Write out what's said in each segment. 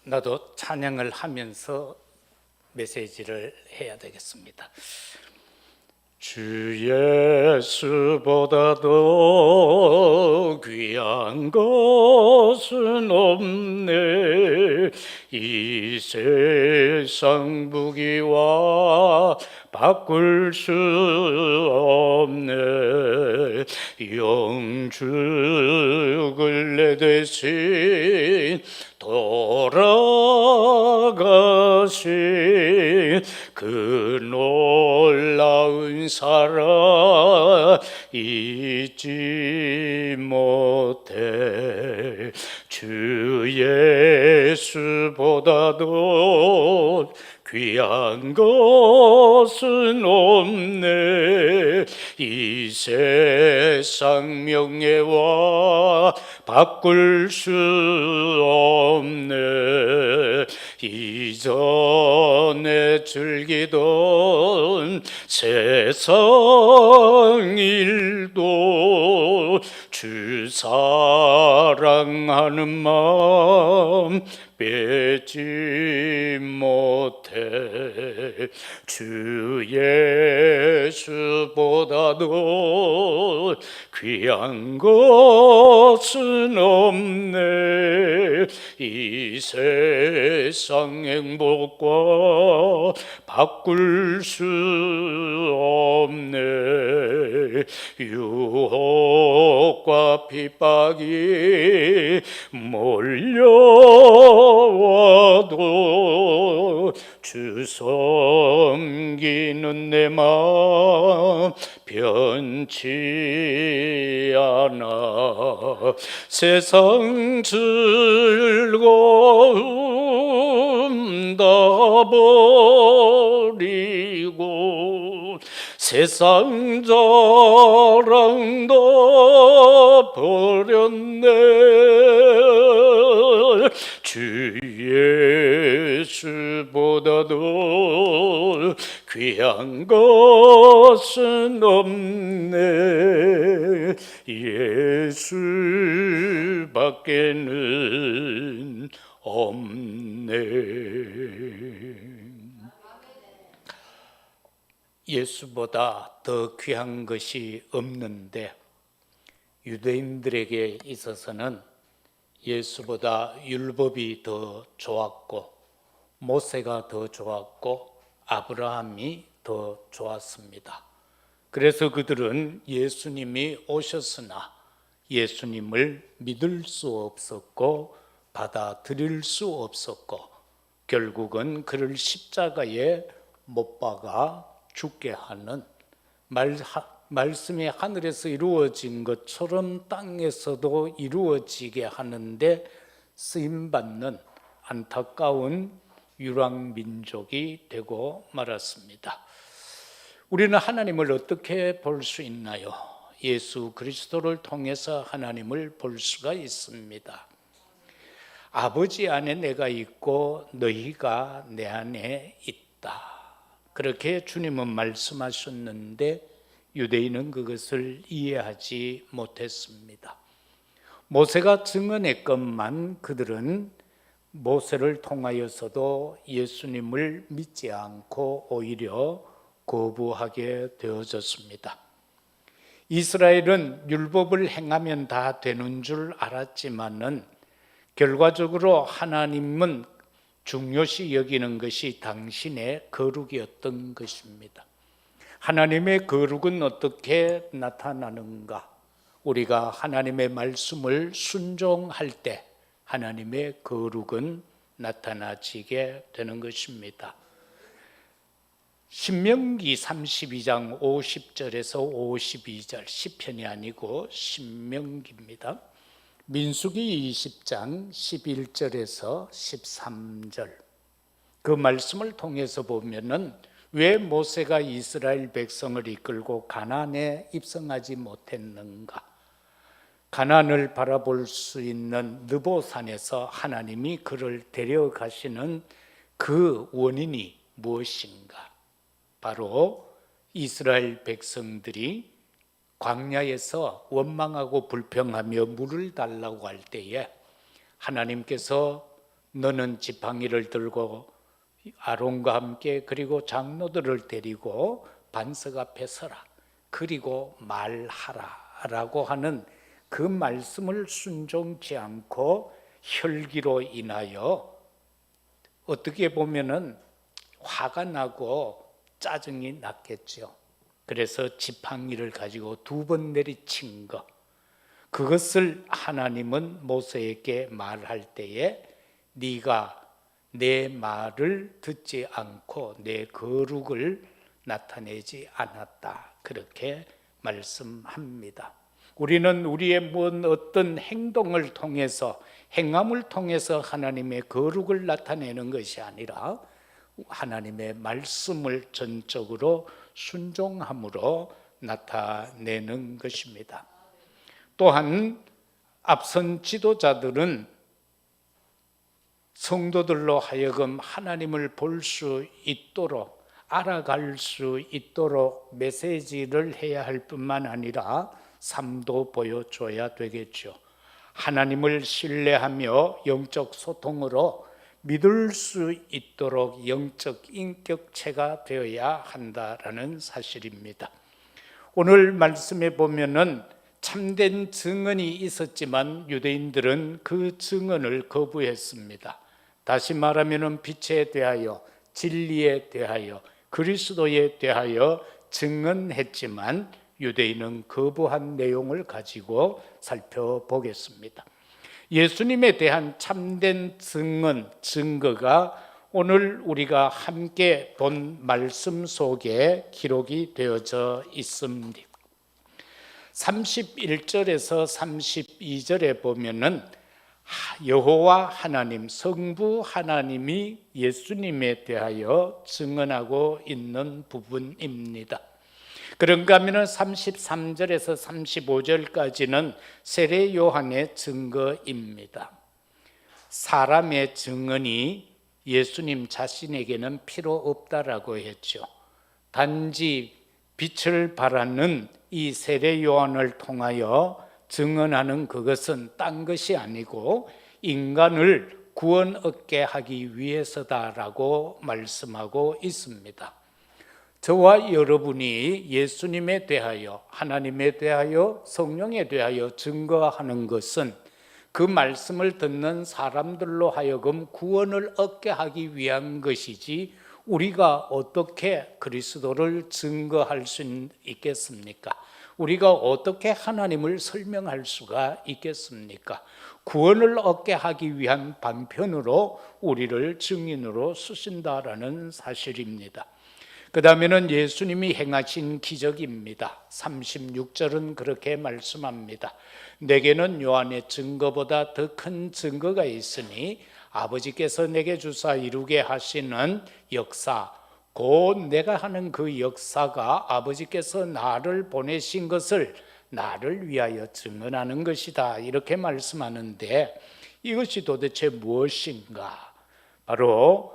나도 찬양을 하면서 메시지를 해야 되겠습니다. 주 예수보다도 귀한 것은 없네. 이 세상 부귀와 바꿀 수 없네. 영죽을 내 대신 돌아가신 그 놀라운 사랑 잊지 못해. 주 예수보다도 귀한 것은 없네. 이 세상 명예와 바꿀 수 없네. 이전에 즐기던 세상 일도 주 사랑하는 마음 빼지 못해. 주 예수보다도 귀한 것은 없네. 이 세상 행복과 바꿀 수 없네. 유혹과 핍박이 몰려와도 주 섬기는 내 마음 변치 않아. 세상 즐거움 다 버리고 세상 자랑도 버렸네. 주 예수보다도 귀한 것은 없네. 예수밖에는 없네. 예수보다 더 귀한 것이 없는데 유대인들에게 있어서는 예수보다 율법이 더 좋았고 모세가 더 좋았고 아브라함이 더 좋았습니다. 그래서 그들은 예수님이 오셨으나 예수님을 믿을 수 없었고 받아들일 수 없었고 결국은 그를 십자가에 못 박아 죽게 하는, 말씀이 하늘에서 이루어진 것처럼 땅에서도 이루어지게 하는데 쓰임받는 안타까운 유랑민족이 되고 말았습니다. 우리는 하나님을 어떻게 볼 수 있나요? 예수 그리스도를 통해서 하나님을 볼 수가 있습니다. 아버지 안에 내가 있고 너희가 내 안에 있다. 그렇게 주님은 말씀하셨는데 유대인은 그것을 이해하지 못했습니다. 모세가 증언했건만 그들은 모세를 통하여서도 예수님을 믿지 않고 오히려 거부하게 되어졌습니다. 이스라엘은 율법을 행하면 다 되는 줄 알았지만은 결과적으로 하나님은 중요시 여기는 것이 당신의 거룩이었던 것입니다. 하나님의 거룩은 어떻게 나타나는가? 우리가 하나님의 말씀을 순종할 때 하나님의 거룩은 나타나지게 되는 것입니다. 신명기 32장 50절에서 52절, 시편이 아니고 신명기입니다. 민수기 20장 11절에서 13절, 그 말씀을 통해서 보면은 왜 모세가 이스라엘 백성을 이끌고 가나안에 입성하지 못했는가? 가나안을 바라볼 수 있는 느보산에서 하나님이 그를 데려가시는 그 원인이 무엇인가? 바로 이스라엘 백성들이 광야에서 원망하고 불평하며 물을 달라고 할 때에 하나님께서 너는 지팡이를 들고 아론과 함께 그리고 장로들을 데리고 반석 앞에 서라. 그리고 말하라 라고 하는 그 말씀을 순종치 않고 혈기로 인하여 어떻게 보면은 화가 나고 짜증이 났겠죠. 그래서 지팡이를 가지고 2번 내리친 것, 그것을 하나님은 모세에게 말할 때에 네가 내 말을 듣지 않고 내 거룩을 나타내지 않았다, 그렇게 말씀합니다. 우리는 우리의 어떤 행동을 통해서, 행함을 통해서 하나님의 거룩을 나타내는 것이 아니라 하나님의 말씀을 전적으로 순종함으로 나타내는 것입니다. 또한 앞선 지도자들은 성도들로 하여금 하나님을 볼 수 있도록, 알아갈 수 있도록 메시지를 해야 할 뿐만 아니라 삶도 보여줘야 되겠죠. 하나님을 신뢰하며 영적 소통으로 믿을 수 있도록 영적 인격체가 되어야 한다라는 사실입니다. 오늘 말씀에 보면은 참된 증언이 있었지만 유대인들은 그 증언을 거부했습니다. 다시 말하면 빛에 대하여, 진리에 대하여, 그리스도에 대하여 증언했지만 유대인은 거부한 내용을 가지고 살펴보겠습니다. 예수님에 대한 참된 증언, 증거가 오늘 우리가 함께 본 말씀 속에 기록이 되어져 있습니다. 31절에서 32절에 보면은 여호와 하나님, 성부 하나님이 예수님에 대하여 증언하고 있는 부분입니다. 그런가 하면 33절에서 35절까지는 세례 요한의 증거입니다. 사람의 증언이 예수님 자신에게는 필요 없다라고 했죠. 단지 빛을 발하는 이 세례 요한을 통하여 증언하는 그것은 딴 것이 아니고 인간을 구원 얻게 하기 위해서다라고 말씀하고 있습니다. 저와 여러분이 예수님에 대하여, 하나님에 대하여, 성령에 대하여 증거하는 것은 그 말씀을 듣는 사람들로 하여금 구원을 얻게 하기 위한 것이지 우리가 어떻게 그리스도를 증거할 수 있겠습니까? 우리가 어떻게 하나님을 설명할 수가 있겠습니까? 구원을 얻게 하기 위한 방편으로 우리를 증인으로 쓰신다라는 사실입니다. 그 다음에는 예수님이 행하신 기적입니다. 36절은 그렇게 말씀합니다. 내게는 요한의 증거보다 더 큰 증거가 있으니 아버지께서 내게 주사 이루게 하시는 역사, 곧 내가 하는 그 역사가 아버지께서 나를 보내신 것을 나를 위하여 증언하는 것이다, 이렇게 말씀하는데 이것이 도대체 무엇인가? 바로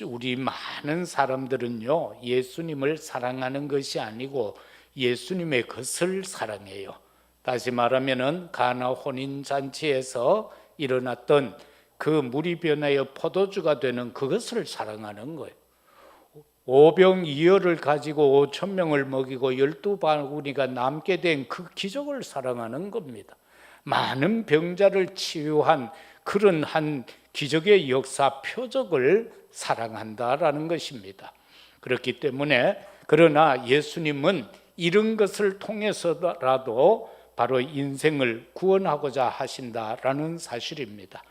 우리 많은 사람들은요, 예수님을 사랑하는 것이 아니고 예수님의 것을 사랑해요. 다시 말하면은 가나 혼인잔치에서 일어났던 그 물이 변하여 포도주가 되는 그것을 사랑하는 거예요. 오병이어를 가지고 5,000명을 먹이고 12바구니가 남게 된 그 기적을 사랑하는 겁니다. 많은 병자를 치유한 그런 한 기적의 역사 표적을 사랑한다라는 것입니다. 그렇기 때문에 그러나 예수님은 이런 것을 통해서라도 바로 인생을 구원하고자 하신다라는 사실입니다.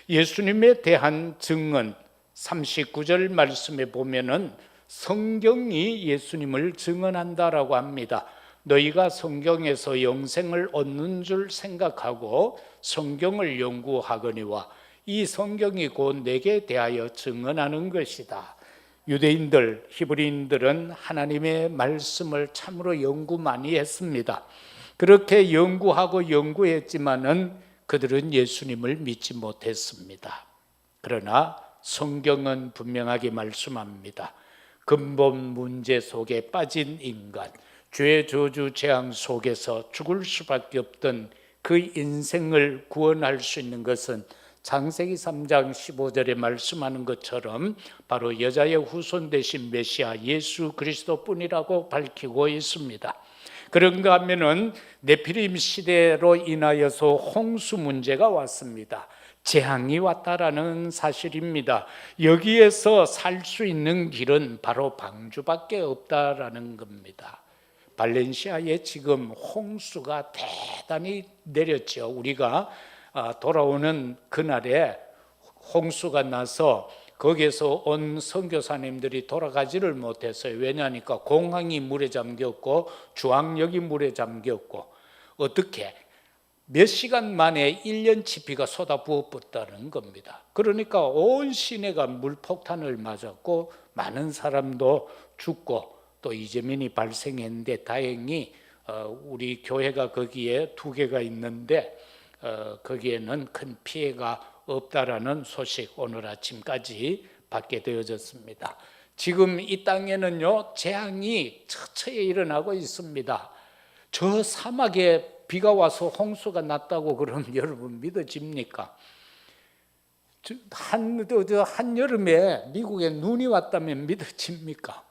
예수님에 대한 증언 39절 말씀에 보면은 성경이 예수님을 증언한다라고 합니다. 너희가 성경에서 영생을 얻는 줄 생각하고 성경을 연구하거니와 이 성경이 곧 내게 대하여 증언하는 것이다. 유대인들, 히브리인들은 하나님의 말씀을 참으로 연구 많이 했습니다. 그렇게 연구하고 연구했지만은 그들은 예수님을 믿지 못했습니다. 그러나 성경은 분명하게 말씀합니다. 근본 문제 속에 빠진 인간, 죄, 저주, 재앙 속에서 죽을 수밖에 없던 그 인생을 구원할 수 있는 것은 창세기 3장 15절에 말씀하는 것처럼 바로 여자의 후손 되신 메시아 예수 그리스도뿐이라고 밝히고 있습니다. 그런가 하면은 네피림 시대로 인하여서 홍수 문제가 왔습니다. 재앙이 왔다라는 사실입니다. 여기에서 살 수 있는 길은 바로 방주밖에 없다라는 겁니다. 발렌시아에 지금 홍수가 대단히 내렸죠. 우리가 돌아오는 그날에 홍수가 나서 거기에서 온 선교사님들이 돌아가지를 못했어요. 왜냐하니까 공항이 물에 잠겼고 주항역이 물에 잠겼고 어떻게 몇 시간 만에 1년치 비가 쏟아부었다는 겁니다. 그러니까 온 시내가 물폭탄을 맞았고 많은 사람도 죽고 또 이재민이 발생했는데 다행히 우리 교회가 거기에 2개가 있는데 거기에는 큰 피해가 없다라는 소식 오늘 아침까지 받게 되어졌습니다. 지금 이 땅에는요 재앙이 처처에 일어나고 있습니다. 저 사막에 비가 와서 홍수가 났다고 그러면 여러분 믿어집니까? 한여름에 미국에 눈이 왔다면 믿어집니까?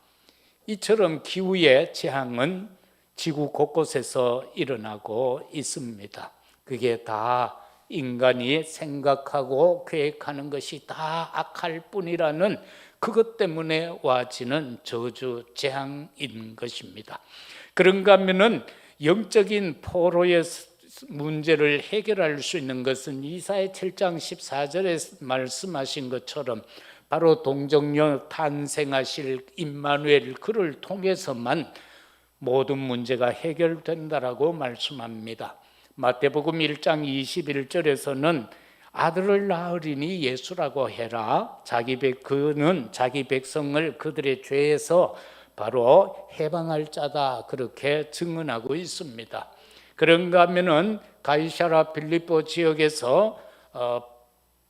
이처럼 기후의 재앙은 지구 곳곳에서 일어나고 있습니다. 그게 다 인간이 생각하고 계획하는 것이 다 악할 뿐이라는 그것 때문에 와지는 저주 재앙인 것입니다. 그런가 하면은 영적인 포로의 문제를 해결할 수 있는 것은 이사야 7장 14절에 말씀하신 것처럼 바로 동정녀 탄생하실 임마누엘 그를 통해서만 모든 문제가 해결된다라고 말씀합니다. 마태복음 1장 21절에서는 아들을 낳으리니 예수라고 해라. 그는 자기 백성을 그들의 죄에서 바로 해방할 자다 그렇게 증언하고 있습니다. 그런가 하면은 가이사랴 빌립보 지역에서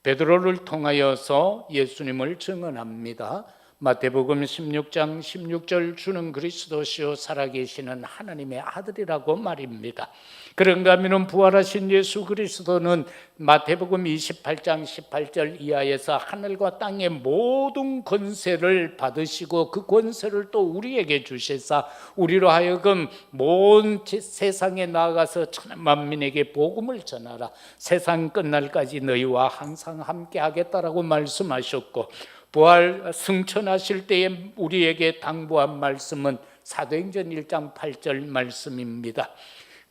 베드로를 통하여서 예수님을 증언합니다. 마태복음 16장 16절 주는 그리스도시요 살아계시는 하나님의 아들이라고 말입니다. 그런가 하면 부활하신 예수 그리스도는 마태복음 28장 18절 이하에서 하늘과 땅의 모든 권세를 받으시고 그 권세를 또 우리에게 주시사 우리로 하여금 온 세상에 나아가서 천만민에게 복음을 전하라. 세상 끝날까지 너희와 항상 함께 하겠다라고 말씀하셨고 부활 승천하실 때에 우리에게 당부한 말씀은 사도행전 1장 8절 말씀입니다.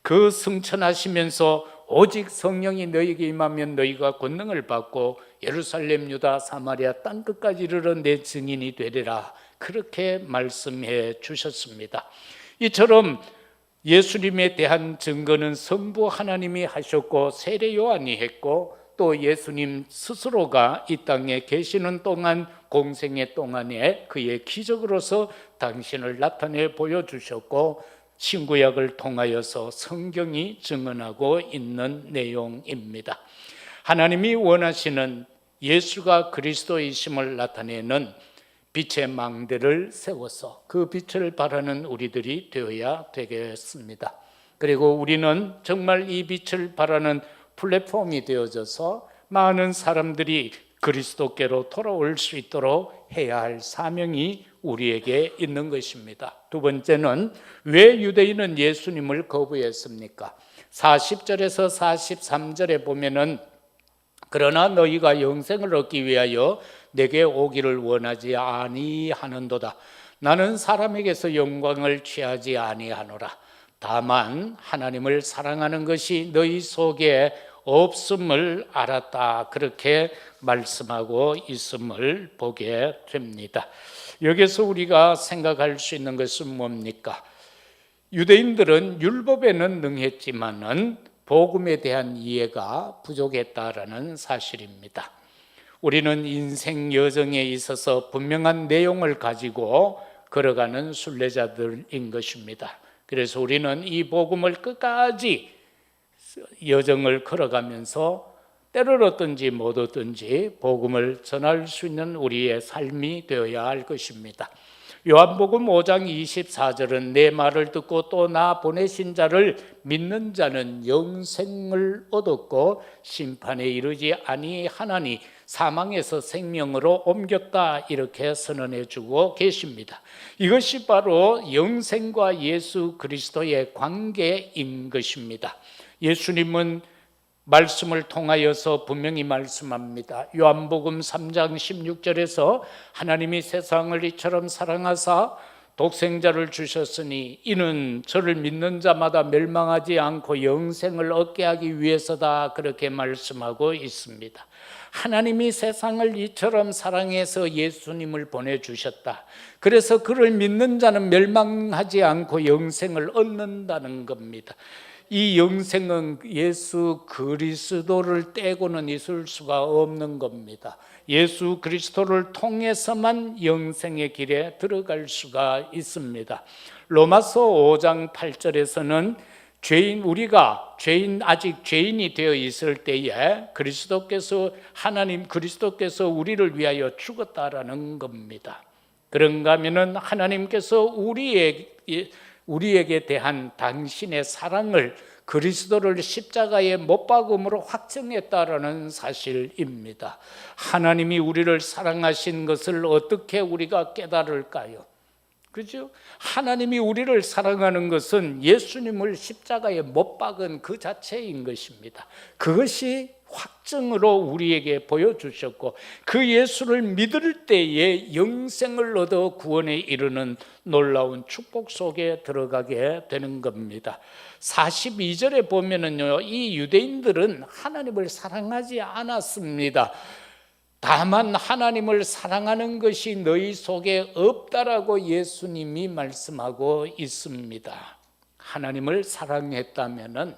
그 승천하시면서 오직 성령이 너희에게 임하면 너희가 권능을 받고 예루살렘 유다 사마리아 땅끝까지 이르러 내 증인이 되리라 그렇게 말씀해 주셨습니다. 이처럼 예수님에 대한 증거는 성부 하나님이 하셨고 세례 요한이 했고 또 예수님 스스로가 이 땅에 계시는 동안 공생의 동안에 그의 기적으로서 당신을 나타내 보여주셨고 신구약을 통하여서 성경이 증언하고 있는 내용입니다. 하나님이 원하시는 예수가 그리스도이심을 나타내는 빛의 망대를 세워서 그 빛을 바라는 우리들이 되어야 되겠습니다. 그리고 우리는 정말 이 빛을 바라는 플랫폼이 되어져서 많은 사람들이 그리스도께로 돌아올 수 있도록 해야 할 사명이 우리에게 있는 것입니다. 두 번째는 왜 유대인은 예수님을 거부했습니까? 40절에서 43절에 보면은 그러나 너희가 영생을 얻기 위하여 내게 오기를 원하지 아니하는도다. 나는 사람에게서 영광을 취하지 아니하노라. 다만 하나님을 사랑하는 것이 너희 속에 없음을 알았다. 그렇게 말씀하고 있음을 보게 됩니다. 여기서 우리가 생각할 수 있는 것은 뭡니까? 유대인들은 율법에는 능했지만은 복음에 대한 이해가 부족했다라는 사실입니다. 우리는 인생 여정에 있어서 분명한 내용을 가지고 걸어가는 순례자들인 것입니다. 그래서 우리는 이 복음을 끝까지 여정을 걸어가면서 때를 얻든지 못 얻든지 복음을 전할 수 있는 우리의 삶이 되어야 할 것입니다. 요한복음 5장 24절은 내 말을 듣고 또 나 보내신 자를 믿는 자는 영생을 얻었고 심판에 이르지 아니하나니 사망에서 생명으로 옮겼다, 이렇게 선언해 주고 계십니다. 이것이 바로 영생과 예수 그리스도의 관계인 것입니다. 예수님은 말씀을 통하여서 분명히 말씀합니다. 요한복음 3장 16절에서 하나님이 세상을 이처럼 사랑하사 독생자를 주셨으니 이는 저를 믿는 자마다 멸망하지 않고 영생을 얻게 하기 위해서다, 그렇게 말씀하고 있습니다. 하나님이 세상을 이처럼 사랑해서 예수님을 보내주셨다. 그래서 그를 믿는 자는 멸망하지 않고 영생을 얻는다는 겁니다. 이 영생은 예수 그리스도를 떼고는 있을 수가 없는 겁니다. 예수 그리스도를 통해서만 영생의 길에 들어갈 수가 있습니다. 로마서 5장 8절에서는 우리가 아직 죄인이 되어 있을 때에 그리스도께서 우리를 위하여 죽었다라는 겁니다. 그런가 하면은 하나님께서 우리에게 대한 당신의 사랑을 그리스도를 십자가에 못 박음으로 확정했다라는 사실입니다. 하나님이 우리를 사랑하신 것을 어떻게 우리가 깨달을까요? 그죠? 하나님이 우리를 사랑하는 것은 예수님을 십자가에 못 박은 그 자체인 것입니다. 그것이 확증으로 우리에게 보여주셨고, 그 예수를 믿을 때에 영생을 얻어 구원에 이르는 놀라운 축복 속에 들어가게 되는 겁니다. 42절에 보면은요, 이 유대인들은 하나님을 사랑하지 않았습니다. 다만 하나님을 사랑하는 것이 너희 속에 없다라고 예수님이 말씀하고 있습니다. 하나님을 사랑했다면은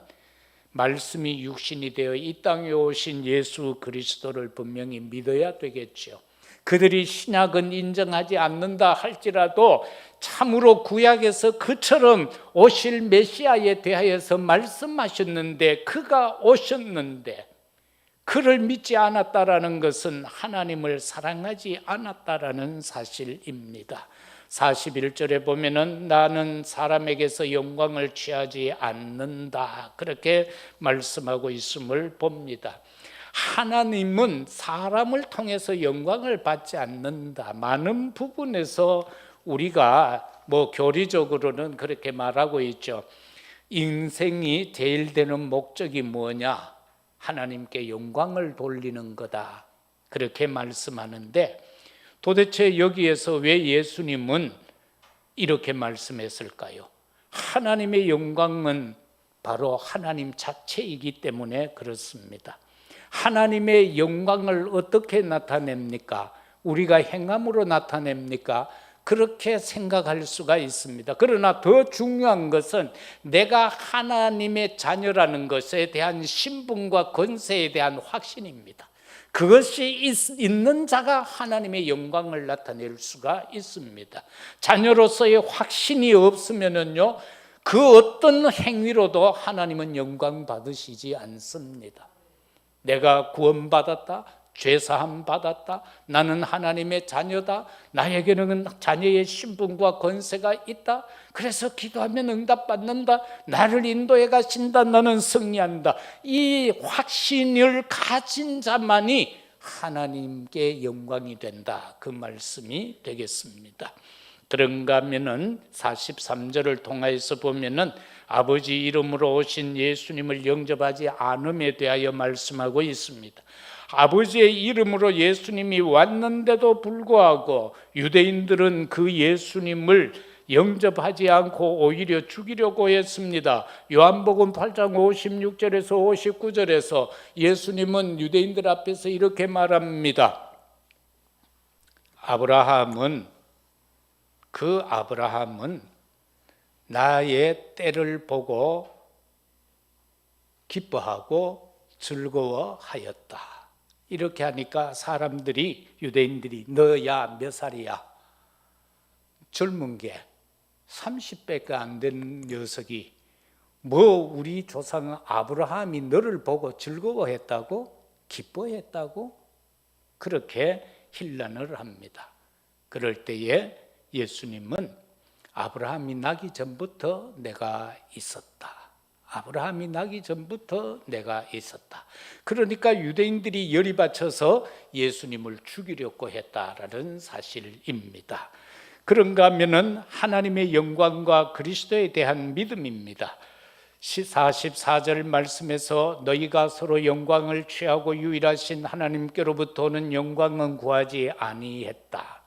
말씀이 육신이 되어 이 땅에 오신 예수 그리스도를 분명히 믿어야 되겠죠. 그들이 신약은 인정하지 않는다 할지라도 참으로 구약에서 그처럼 오실 메시아에 대하여서 말씀하셨는데, 그가 오셨는데 그를 믿지 않았다라는 것은 하나님을 사랑하지 않았다라는 사실입니다. 41절에 보면은 나는 사람에게서 영광을 취하지 않는다, 그렇게 말씀하고 있음을 봅니다. 하나님은 사람을 통해서 영광을 받지 않는다. 많은 부분에서 우리가 교리적으로는 그렇게 말하고 있죠. 인생이 제일 되는 목적이 뭐냐? 하나님께 영광을 돌리는 거다, 그렇게 말씀하는데, 도대체 여기에서 왜 예수님은 이렇게 말씀했을까요? 하나님의 영광은 바로 하나님 자체이기 때문에 그렇습니다. 하나님의 영광을 어떻게 나타냅니까? 우리가 행함으로 나타냅니까? 그렇게 생각할 수가 있습니다. 그러나 더 중요한 것은 내가 하나님의 자녀라는 것에 대한 신분과 권세에 대한 확신입니다. 그것이 있는 자가 하나님의 영광을 나타낼 수가 있습니다. 자녀로서의 확신이 없으면은요, 그 어떤 행위로도 하나님은 영광 받으시지 않습니다. 내가 구원받았다, 죄사함 받았다, 나는 하나님의 자녀다, 나에게는 자녀의 신분과 권세가 있다, 그래서 기도하면 응답받는다, 나를 인도해 가신다, 나는 승리한다, 이 확신을 가진 자만이 하나님께 영광이 된다, 그 말씀이 되겠습니다. 그런가 하면은 43절을 통해서 보면은 아버지 이름으로 오신 예수님을 영접하지 않음에 대하여 말씀하고 있습니다. 아버지의 이름으로 예수님이 왔는데도 불구하고 유대인들은 그 예수님을 영접하지 않고 오히려 죽이려고 했습니다. 요한복음 8장 56절에서 59절에서 예수님은 유대인들 앞에서 이렇게 말합니다. 아브라함은 나의 때를 보고 기뻐하고 즐거워하였다. 이렇게 하니까 유대인들이 너야 몇 살이야? 젊은 게 30배가 안 된 녀석이 우리 조상 아브라함이 너를 보고 즐거워했다고? 기뻐했다고? 그렇게 힐난을 합니다. 그럴 때에 예수님은 아브라함이 나기 전부터 내가 있었다. 아브라함이 나기 전부터 내가 있었다. 그러니까 유대인들이 열이 받쳐서 예수님을 죽이려고 했다라는 사실입니다. 그런가 하면은 하나님의 영광과 그리스도에 대한 믿음입니다. 44절 말씀에서 너희가 서로 영광을 취하고 유일하신 하나님께로부터 오는 영광은 구하지 아니했다.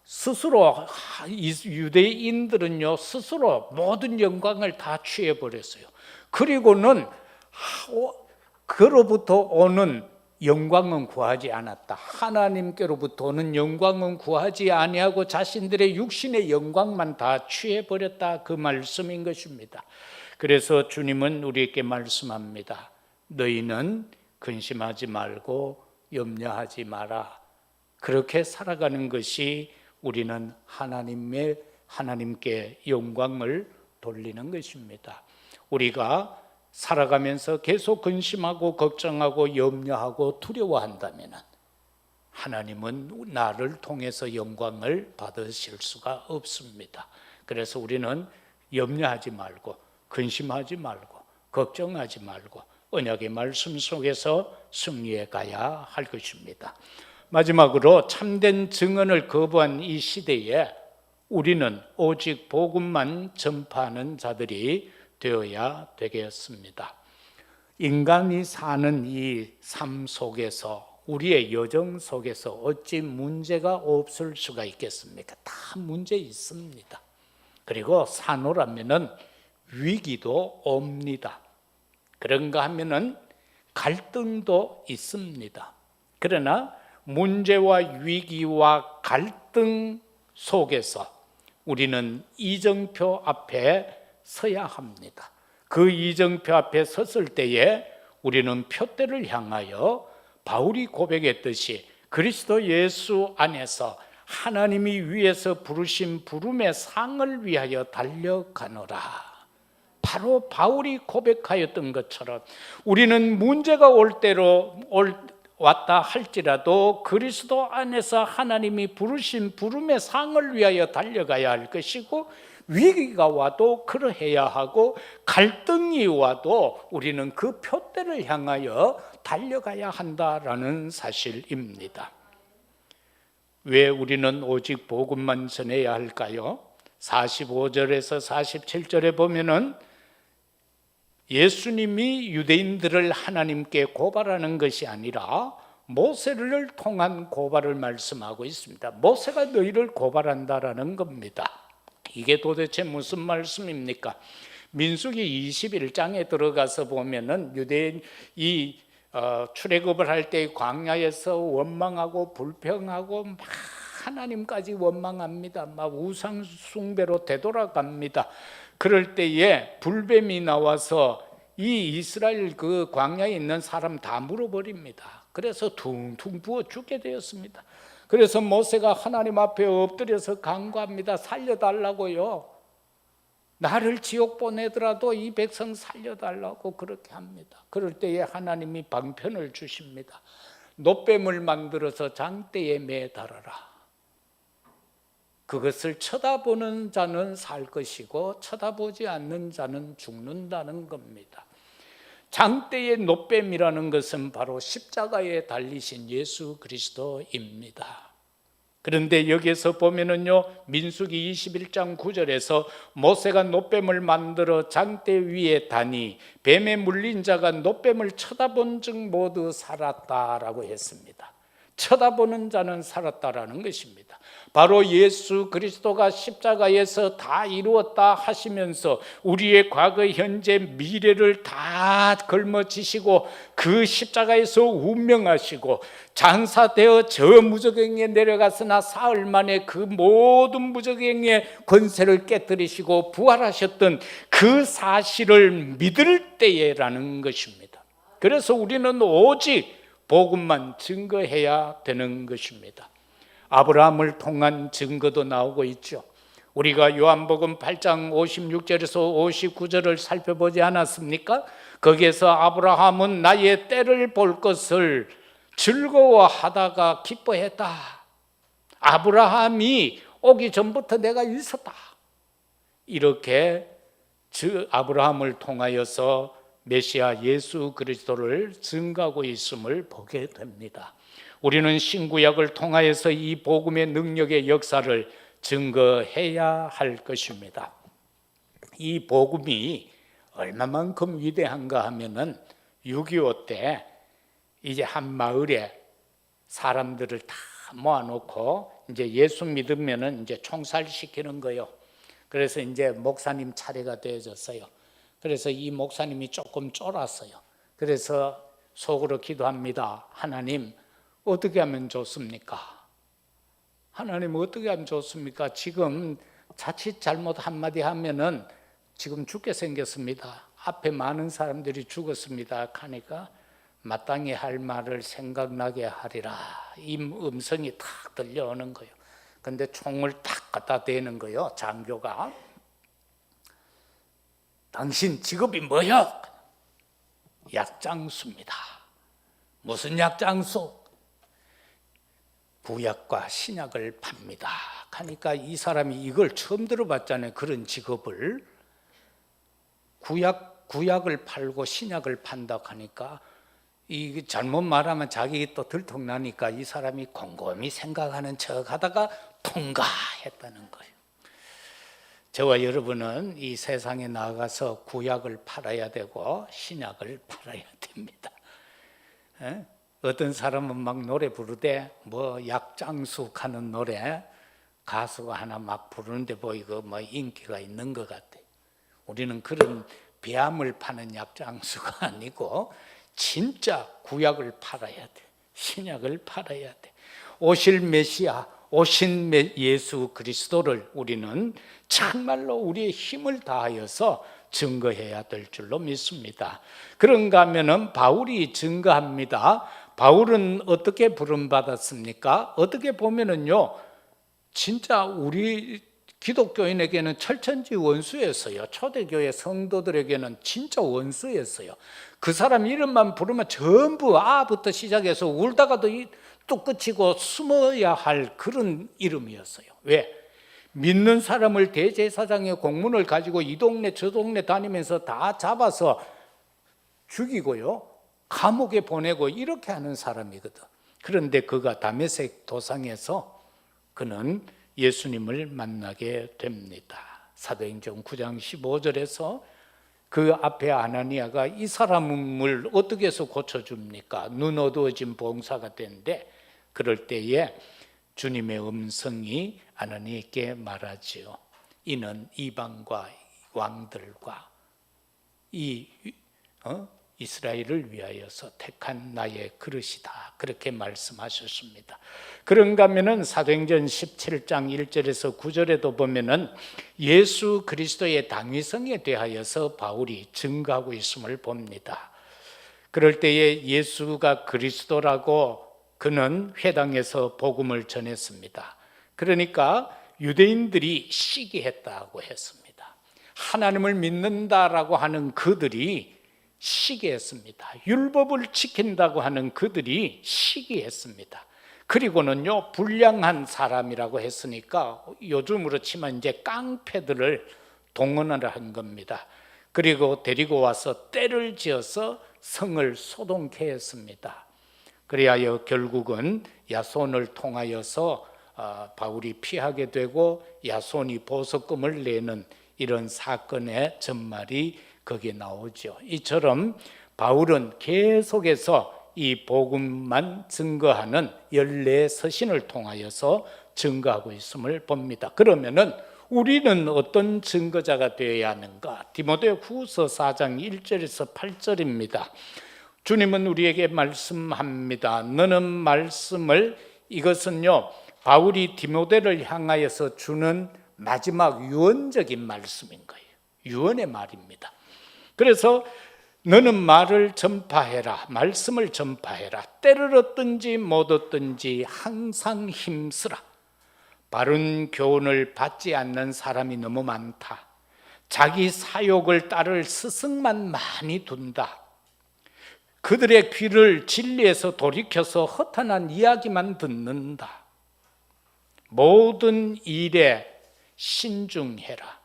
스스로 유대인들은요 스스로 모든 영광을 다 취해버렸어요. 그리고는 그로부터 오는 영광은 구하지 않았다. 하나님께로부터 오는 영광은 구하지 아니하고 자신들의 육신의 영광만 다 취해버렸다. 그 말씀인 것입니다. 그래서 주님은 우리에게 말씀합니다. 너희는 근심하지 말고 염려하지 마라. 그렇게 살아가는 것이 우리는 하나님께 영광을 돌리는 것입니다. 우리가 살아가면서 계속 근심하고 걱정하고 염려하고 두려워한다면 하나님은 나를 통해서 영광을 받으실 수가 없습니다. 그래서 우리는 염려하지 말고 근심하지 말고 걱정하지 말고 언약의 말씀 속에서 승리해 가야 할 것입니다. 마지막으로 참된 증언을 거부한 이 시대에 우리는 오직 복음만 전파하는 자들이 되어야 되겠습니다. 인간이 사는 이 삶 속에서 우리의 여정 속에서 어찌 문제가 없을 수가 있겠습니까? 다 문제 있습니다. 그리고 사노라면은 위기도 옵니다. 그런가 하면은 갈등도 있습니다. 그러나 문제와 위기와 갈등 속에서 우리는 이정표 앞에 서야 합니다. 그 이정표 앞에 섰을 때에 우리는 표대를 향하여 바울이 고백했듯이 그리스도 예수 안에서 하나님이 위에서 부르신 부름의 상을 위하여 달려가노라. 바로 바울이 고백하였던 것처럼 우리는 문제가 올 때로 왔다 할지라도 그리스도 안에서 하나님이 부르신 부름의 상을 위하여 달려가야 할 것이고, 위기가 와도 그러해야 하고 갈등이 와도 우리는 그 표대를 향하여 달려가야 한다라는 사실입니다. 왜 우리는 오직 복음만 전해야 할까요? 45절에서 47절에 보면은 예수님이 유대인들을 하나님께 고발하는 것이 아니라 모세를 통한 고발을 말씀하고 있습니다. 모세가 너희를 고발한다라는 겁니다. 이게 도대체 무슨 말씀입니까? 민수기 21장에 들어가서 보면은 유대인 출애굽을 할 때 광야에서 원망하고 불평하고 막 하나님까지 원망합니다. 막 우상 숭배로 되돌아갑니다. 그럴 때에 불뱀이 나와서 이 이스라엘 그 광야에 있는 사람 다 물어버립니다. 그래서 퉁퉁 부어 죽게 되었습니다. 그래서 모세가 하나님 앞에 엎드려서 간구합니다. 살려달라고요. 나를 지옥 보내더라도 이 백성 살려달라고 그렇게 합니다. 그럴 때에 하나님이 방편을 주십니다. 놋뱀을 만들어서 장대에 매달아라. 그것을 쳐다보는 자는 살 것이고 쳐다보지 않는 자는 죽는다는 겁니다. 장대의 놋뱀이라는 것은 바로 십자가에 달리신 예수 그리스도입니다. 그런데 여기에서 보면은요, 민수기 21장 9절에서 모세가 놋뱀을 만들어 장대 위에 다니 뱀에 물린 자가 놋뱀을 쳐다본 즉 모두 살았다라고 했습니다. 쳐다보는 자는 살았다라는 것입니다. 바로 예수 그리스도가 십자가에서 다 이루었다 하시면서 우리의 과거, 현재, 미래를 다 걸머지시고 그 십자가에서 운명하시고 장사되어 저 무저갱에 내려갔으나 사흘 만에 그 모든 무저갱의 권세를 깨뜨리시고 부활하셨던 그 사실을 믿을 때에라는 것입니다. 그래서 우리는 오직 복음만 증거해야 되는 것입니다. 아브라함을 통한 증거도 나오고 있죠. 우리가 요한복음 8장 56절에서 59절을 살펴보지 않았습니까? 거기에서 아브라함은 나의 때를 볼 것을 즐거워하다가 기뻐했다. 아브라함이 오기 전부터 내가 있었다. 이렇게 아브라함을 통하여서 메시아 예수 그리스도를 증거하고 있음을 보게 됩니다. 우리는 신구약을 통하여서 이 복음의 능력의 역사를 증거해야 할 것입니다. 이 복음이 얼마만큼 위대한가 하면은 6.25 때 이제 한 마을에 사람들을 다 모아놓고 이제 예수 믿으면은 이제 총살시키는 거예요. 그래서 이제 목사님 차례가 되어졌어요. 그래서 이 목사님이 조금 쫄았어요. 그래서 속으로 기도합니다. 하나님, 어떻게 하면 좋습니까? 하나님, 어떻게 하면 좋습니까? 지금 자칫 잘못 한마디 하면은 지금 죽게 생겼습니다. 앞에 많은 사람들이 죽었습니다. 하니까 마땅히 할 말을 생각나게 하리라. 이 음성이 탁 들려오는 거예요. 근데 총을 탁 갖다 대는 거예요. 장교가. 당신 직업이 뭐야? 약장수입니다. 무슨 약장수? 구약과 신약을 팝니다. 하니까 이 사람이 이걸 처음 들어봤잖아요. 그런 직업을. 구약을 팔고 신약을 판다고 하니까 이 잘못 말하면 자기 또 들통나니까 이 사람이 곰곰이 생각하는 척 하다가 통과했다는 거예요. 저와 여러분은 이 세상에 나가서 구약을 팔아야 되고 신약을 팔아야 됩니다. 어떤 사람은 막 노래 부르되 뭐 약장숙 하는 노래 가수가 하나 막 부르는데 이거 뭐 인기가 있는 것 같아. 우리는 그런 배암을 파는 약장수가 아니고 진짜 구약을 팔아야 돼. 신약을 팔아야 돼. 오실 메시아, 오신 예수 그리스도를 우리는 정말로 우리의 힘을 다하여서 증거해야 될 줄로 믿습니다. 그런가 하면은 바울이 증거합니다. 바울은 어떻게 부름받았습니까? 어떻게 보면은요, 진짜 우리 기독교인에게는 철천지 원수였어요. 초대교회 성도들에게는 진짜 원수였어요. 그 사람 이름만 부르면 전부 아부터 시작해서 울다가도 또 끝이고 숨어야 할 그런 이름이었어요. 왜? 믿는 사람을 대제사장의 공문을 가지고 이 동네 저 동네 다니면서 다 잡아서 죽이고요, 감옥에 보내고 이렇게 하는 사람이거든. 그런데 그가 다메섹 도상에서 그는 예수님을 만나게 됩니다. 사도행전 9장 15절에서 그 앞에 아나니아가 이 사람을 어떻게 해서 고쳐줍니까? 눈 어두워진 봉사가 되는데 그럴 때에 주님의 음성이 아나니아에게 말하지요. 이는 이방과 왕들과 이스라엘을 위하여서 택한 나의 그릇이다. 그렇게 말씀하셨습니다. 그런가 하면은 사도행전 17장 1절에서 9절에도 보면은 예수 그리스도의 당위성에 대하여서 바울이 증거하고 있음을 봅니다. 그럴 때에 예수가 그리스도라고 그는 회당에서 복음을 전했습니다. 그러니까 유대인들이 시기했다고 했습니다. 하나님을 믿는다라고 하는 그들이 시기했습니다. 율법을 지킨다고 하는 그들이 시기했습니다. 그리고는요, 불량한 사람이라고 했으니까 요즘으로 치면 이제 깡패들을 동원을 한 겁니다. 그리고 데리고 와서 떼를 지어서 성을 소동케 했습니다. 그리하여 결국은 야손을 통하여서 바울이 피하게 되고 야손이 보석금을 내는 이런 사건의 전말이 거기에 나오죠. 이처럼 바울은 계속해서 이 복음만 증거하는 14서신을 통하여서 증거하고 있음을 봅니다. 그러면은 우리는 어떤 증거자가 되어야 하는가? 디모데후서 4장 1절에서 8절입니다. 주님은 우리에게 말씀합니다. 너는 말씀을, 이것은요 바울이 디모데를 향하여서 주는 마지막 유언적인 말씀인 거예요. 유언의 말입니다. 그래서 너는 말을 전파해라, 말씀을 전파해라. 때를 얻든지 못 얻든지 항상 힘쓰라. 바른 교훈을 받지 않는 사람이 너무 많다. 자기 사욕을 따를 스승만 많이 둔다. 그들의 귀를 진리에서 돌이켜서 허탄한 이야기만 듣는다. 모든 일에 신중해라.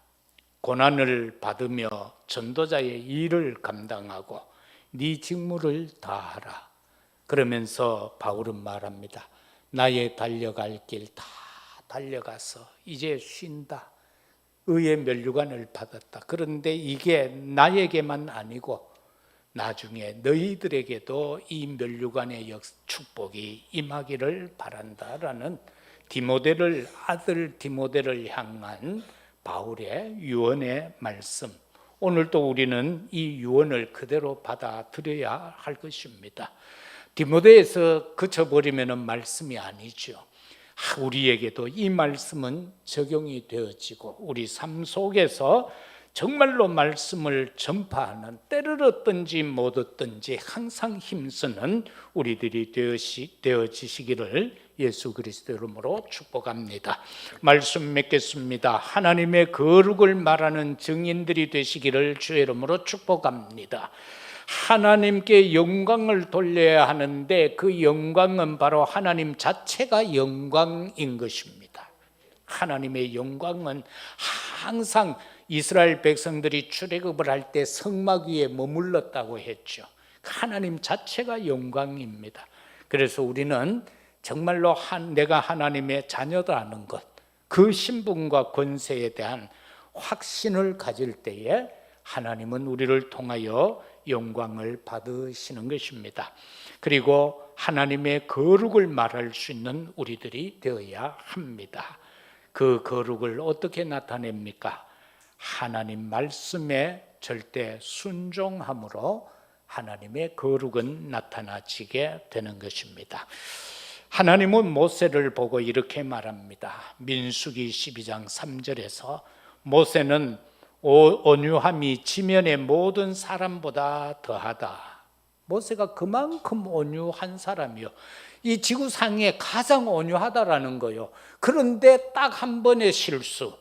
고난을 받으며 전도자의 일을 감당하고 네 직무를 다하라. 그러면서 바울은 말합니다. 나의 달려갈 길 다 달려가서 이제 쉰다. 의의 면류관을 받았다. 그런데 이게 나에게만 아니고 나중에 너희들에게도 이 면류관의 축복이 임하기를 바란다라는 아들 디모데를 향한 바울의 유언의 말씀. 오늘도 우리는 이 유언을 그대로 받아들여야 할 것입니다. 디모데에서 그쳐버리면 말씀이 아니죠. 우리에게도 이 말씀은 적용이 되어지고 우리 삶 속에서 정말로 말씀을 전파하는, 때를 얻든지 못 얻든지 항상 힘쓰는 우리들이 되어지시기를 예수 그리스도 이름으로 축복합니다. 말씀 맺겠습니다. 하나님의 거룩을 말하는 증인들이 되시기를 주의 이름으로 축복합니다. 하나님께 영광을 돌려야 하는데 그 영광은 바로 하나님 자체가 영광인 것입니다. 하나님의 영광은 항상 이스라엘 백성들이 출애굽을 할 때 성막 위에 머물렀다고 했죠. 하나님 자체가 영광입니다. 그래서 우리는 정말로 내가 하나님의 자녀다라는 것, 그 신분과 권세에 대한 확신을 가질 때에 하나님은 우리를 통하여 영광을 받으시는 것입니다. 그리고 하나님의 거룩을 말할 수 있는 우리들이 되어야 합니다. 그 거룩을 어떻게 나타냅니까? 하나님 말씀에 절대 순종함으로 하나님의 거룩은 나타나지게 되는 것입니다. 하나님은 모세를 보고 이렇게 말합니다. 민수기 12장 3절에서 모세는 온유함이 지면의 모든 사람보다 더하다. 모세가 그만큼 온유한 사람이요. 이 지구상에 가장 온유하다라는 거요. 그런데 딱 한 번의 실수.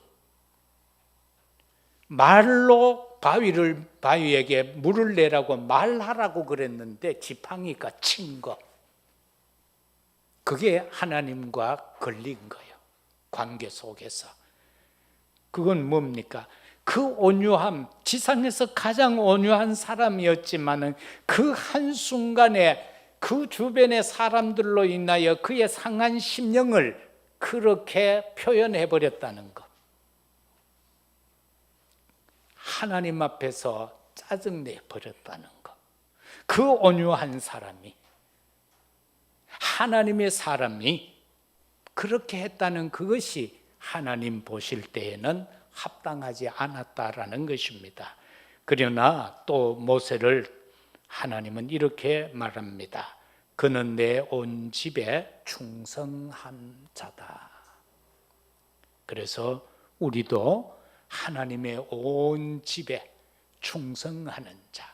말로 바위에게 물을 내라고 말하라고 그랬는데 지팡이가 친 거. 그게 하나님과 걸린 거예요. 관계 속에서. 그건 뭡니까? 그 온유함, 지상에서 가장 온유한 사람이었지만은 그 한순간에 그 주변의 사람들로 인하여 그의 상한 심령을 그렇게 표현해 버렸다는 것. 하나님 앞에서 짜증내 버렸다는 것. 그 온유한 사람이, 하나님의 사람이 그렇게 했다는 그것이 하나님 보실 때에는 합당하지 않았다라는 것입니다. 그러나 또 모세를 하나님은 이렇게 말합니다. 그는 내 온 집에 충성한 자다. 그래서 우리도 하나님의 온 집에 충성하는 자,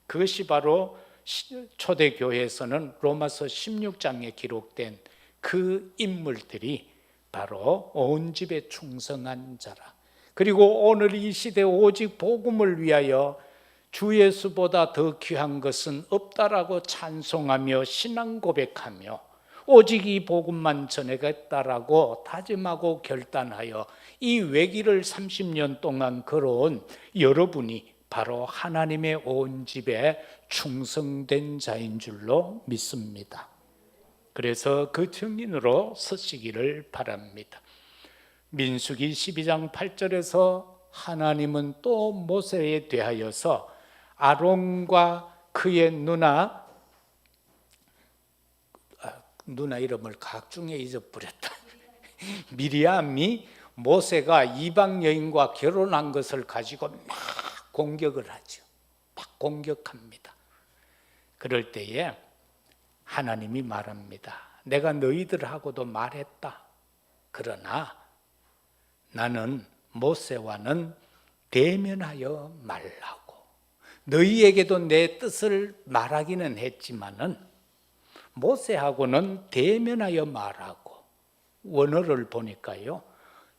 그것이 바로 초대교회에서는 로마서 16장에 기록된 그 인물들이 바로 온 집에 충성한 자라. 그리고 오늘 이 시대 오직 복음을 위하여 주 예수보다 더 귀한 것은 없다라고 찬송하며 신앙 고백하며 오직 이 복음만 전하겠다라고 다짐하고 결단하여 이 외길을 30년 동안 걸어온 여러분이 바로 하나님의 온 집에 충성된 자인 줄로 믿습니다. 그래서 그 증인으로 서시기를 바랍니다. 민수기 12장 8절에서 하나님은 또 모세에 대하여서 아론과 그의 누나 이름을 각중에 잊어버렸다. 미리암이 모세가 이방 여인과 결혼한 것을 가지고 막 공격을 하죠. 막 공격합니다. 그럴 때에 하나님이 말합니다. 내가 너희들하고도 말했다. 그러나 나는 모세와는 대면하여 말라고. 너희에게도 내 뜻을 말하기는 했지만은 모세하고는 대면하여 말하고. 원어를 보니까요,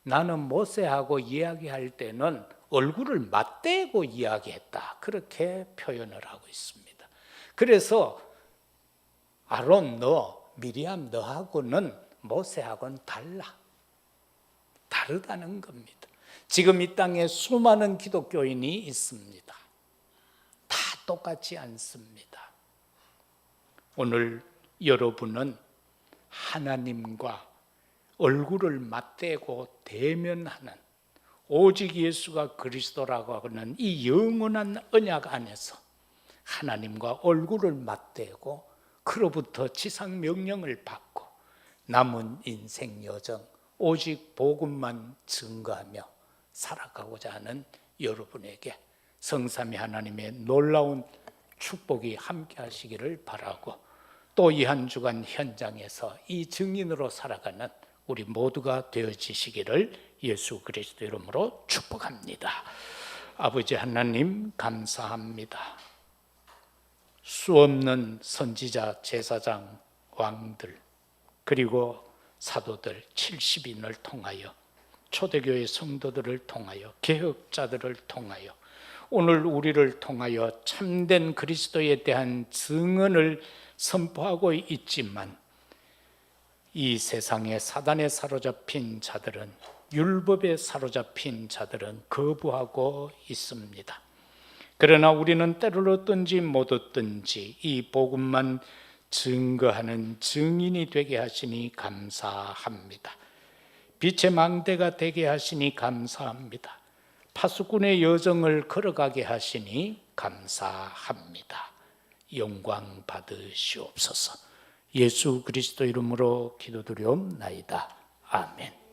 나는 모세하고 이야기할 때는 얼굴을 맞대고 이야기했다. 그렇게 표현을 하고 있습니다. 그래서 아론 너, 미리암 너하고는 모세하고는 달라. 다르다는 겁니다. 지금 이 땅에 수많은 기독교인이 있습니다. 다 똑같지 않습니다. 오늘 여러분은 하나님과 얼굴을 맞대고 대면하는 오직 예수가 그리스도라고 하는 이 영원한 언약 안에서 하나님과 얼굴을 맞대고 그로부터 지상 명령을 받고 남은 인생 여정 오직 복음만 증거하며 살아가고자 하는 여러분에게 성삼위 하나님의 놀라운 축복이 함께 하시기를 바라고, 또 이 한 주간 현장에서 이 증인으로 살아가는 우리 모두가 되어지시기를 예수 그리스도 이름으로 축복합니다. 아버지 하나님 감사합니다. 수없는 선지자, 제사장, 왕들, 그리고 사도들 70인을 통하여, 초대교회 성도들을 통하여, 개혁자들을 통하여, 오늘 우리를 통하여 참된 그리스도에 대한 증언을 선포하고 있지만 이 세상에 사단에 사로잡힌 자들은, 율법에 사로잡힌 자들은 거부하고 있습니다. 그러나 우리는 때를 얻든지 못 얻든지 이 복음만 증거하는 증인이 되게 하시니 감사합니다. 빛의 망대가 되게 하시니 감사합니다. 파수꾼의 여정을 걸어가게 하시니 감사합니다. 영광 받으시옵소서. 예수 그리스도 이름으로 기도드리옵나이다. 아멘.